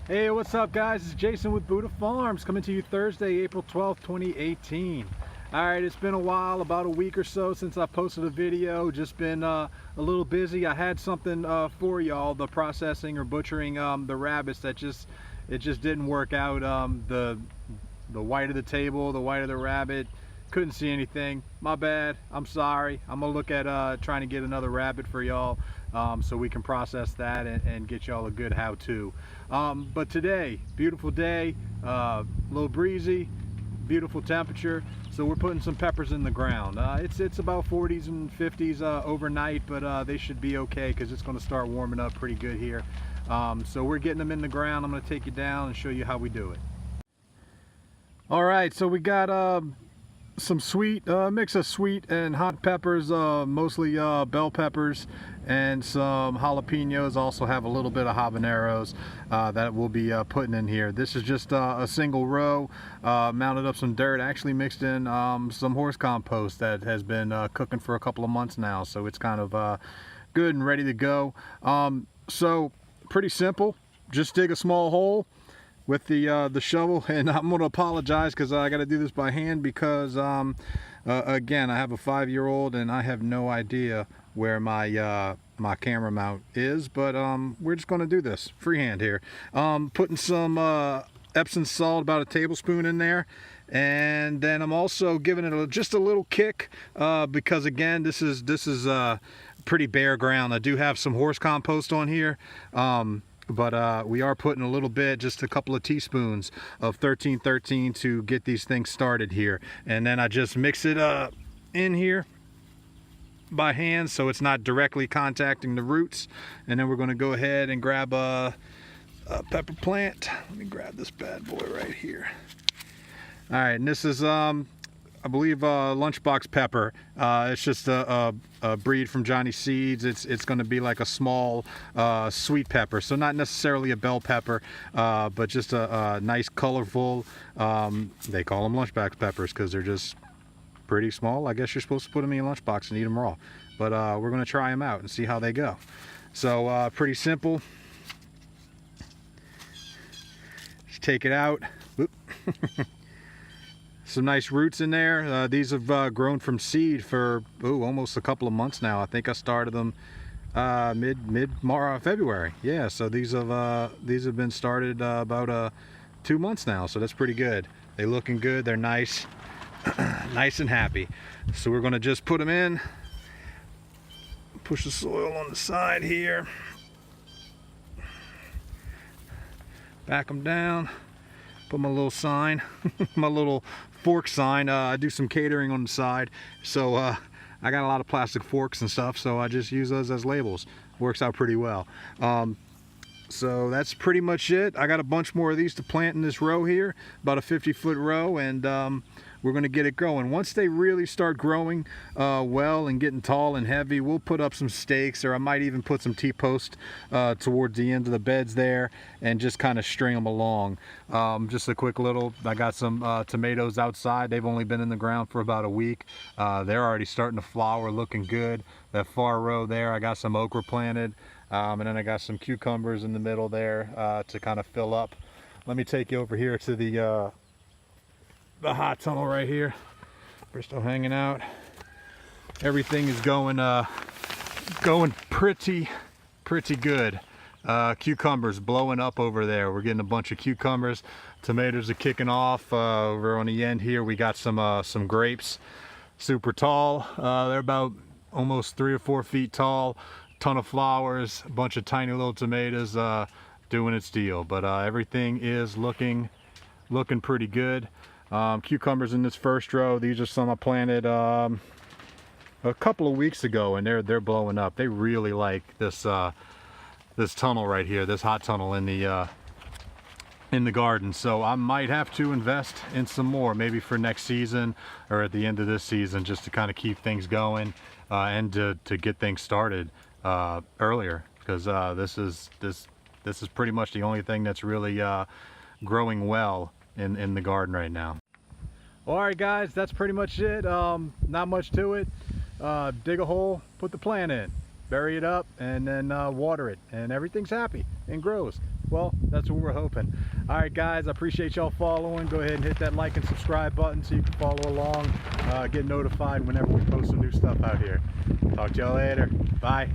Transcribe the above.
Hey, what's up guys? It's Jason with Buddha Farms coming to you Thursday, April 12th, 2018. Alright, it's been a while, about a week or so since I posted a video. Just been a little busy. I had something for y'all, the processing or butchering the rabbits that just didn't work out. The white of the table, the white of the rabbit, couldn't see anything. My bad, I'm sorry. I'm gonna look at trying to get another rabbit for y'all so we can process that and get y'all a good how-to. But today, beautiful day, a little breezy, beautiful temperature, so we're putting some peppers in the ground. It's about 40s and 50s overnight, but they should be okay because it's going to start warming up pretty good here. So we're getting them in the ground. I'm going to take you down and show you how we do it. All right, so we got some sweet, mix of sweet and hot peppers, mostly bell peppers, and some jalapenos. Also have a little bit of habaneros that we'll be putting in here. This is just a single row, mounted up some dirt, actually mixed in some horse compost that has been cooking for a couple of months now, so it's kind of good and ready to go. So pretty simple, just dig a small hole with the shovel, and I'm going to apologize because I got to do this by hand because again, I have a 5-year-old and I have no idea where my my camera mount is, but we're just going to do this freehand here. Putting some Epsom salt, about a tablespoon in there, and then I'm also giving it just a little kick because again, this is pretty bare ground. I do have some horse compost on here, but we are putting a little bit, just a couple of teaspoons of 1313 to get these things started here, and then I just mix it in here by hand so it's not directly contacting the roots. And then we're going to go ahead and grab a pepper plant. Let me grab this bad boy right here. All right, and this is I believe lunchbox pepper. It's just a breed from Johnny Seeds. It's going to be like a small sweet pepper, so not necessarily a bell pepper, but just a nice colorful, they call them lunchbox peppers because they're just pretty small. I guess you're supposed to put them in your lunchbox and eat them raw, but we're going to try them out and see how they go. So pretty simple. Just take it out. Some nice roots in there. These have grown from seed for almost a couple of months now. I think I started them mid February. Yeah, so these have been started about 2 months now, so that's pretty good. They looking good, they're nice. Nice and happy. So we're going to just put them in, push the soil on the side here, back them down, put my little sign, my little fork sign. I do some catering on the side, so I got a lot of plastic forks and stuff, so I just use those as labels. Works out pretty well. So that's pretty much it. I got a bunch more of these to plant in this row here, about a 50-foot row, and we're going to get it going. Once they really start growing well and getting tall and heavy, we'll put up some stakes, or I might even put some T-posts towards the end of the beds there and just kind of string them along. Just a quick little, I got some tomatoes outside. They've only been in the ground for about a week. They're already starting to flower, looking good. That far row there, I got some okra planted, and then I got some cucumbers in the middle there to kind of fill up. Let me take you over here to the hot tunnel right here. We're still hanging out. Everything is going pretty good. Cucumbers blowing up over there. We're getting a bunch of cucumbers. Tomatoes are kicking off. Over on the end here, we got some grapes, super tall. They're about almost 3 or 4 feet tall. Ton of flowers, a bunch of tiny little tomatoes doing its deal. But everything is looking pretty good. Cucumbers in this first row. These are some I planted a couple of weeks ago, and they're blowing up. They really like this this tunnel right here, this hot tunnel in the garden. So I might have to invest in some more, maybe for next season or at the end of this season, just to kind of keep things going and to get things started earlier, because this is pretty much the only thing that's really growing well in the garden right now. All right guys, that's pretty much it. Not much to it. Dig a hole, put the plant in. bury it up, and then water it, and everything's happy and grows. Well, that's what we're hoping. All right, guys, I appreciate y'all following. Go ahead and hit that like and subscribe button so you can follow along, get notified whenever we post some new stuff out here. Talk to y'all later. Bye.